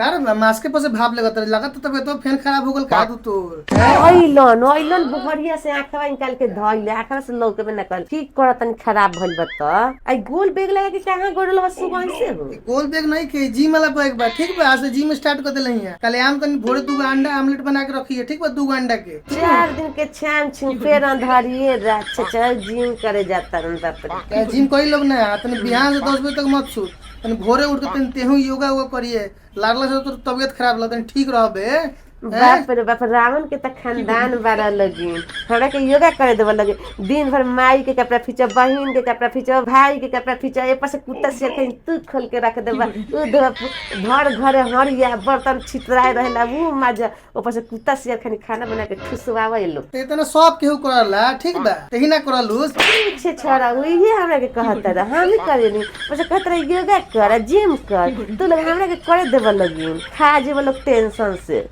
कार mask के पास भाप लगा तो तबियत तो फैन खराब हो गल का तू तोर ऑइलन बुढ़िया से आंखवा निकाल के धइले आंखवा से लौके में नकल ठीक कर तनी खराब भइल बत आई गोल बेग लगा के कहां गोरल हसु कौन से हो गोल बैग नहीं के जिम वाला बैग बा ठीक बा। आज से जिम स्टार्ट कर देले हिया कल आम तनी भोरे 2 अंडा आमलेट बना के रखी है ठीक बा 2 अंडा के 4 दिन के छाम छिन फेर अंधारिए रात चचा जिम करे जाता रन बाप रे जिम कोई लोग ना तनी बिहान से 10 बजे तक मत सो तनी भोरे उठ के तनी तेहू योगा वो करिए लागला से तो तबियत खराब लगता ठीक रहबे। बाप रे बाप रावण के त खानदान बारा लगी हमरा के योगा करे देव लगे दिन भर माई के कपड़ा फींचा बहन के कपड़ा फींचा भाई के कपड़ा फींचा ए पर से कुत्ता से कहीं तू खोल के रख देबा उ भर घर हरिया बर्तन छितराए रहेला वो मजा ऊपर से कुत्ता से खानी खाना बना के ठुसवावे लो इतना सब केहू करला ठीक बा तेही ना करलुस पीछे छोरा हुई हमरा के कहता रहा हम ही करेनी बस कहत रहे योगा कर जिम कर तू लोग हमरा के करे देव लगी खा जेब लोग टेंशन से।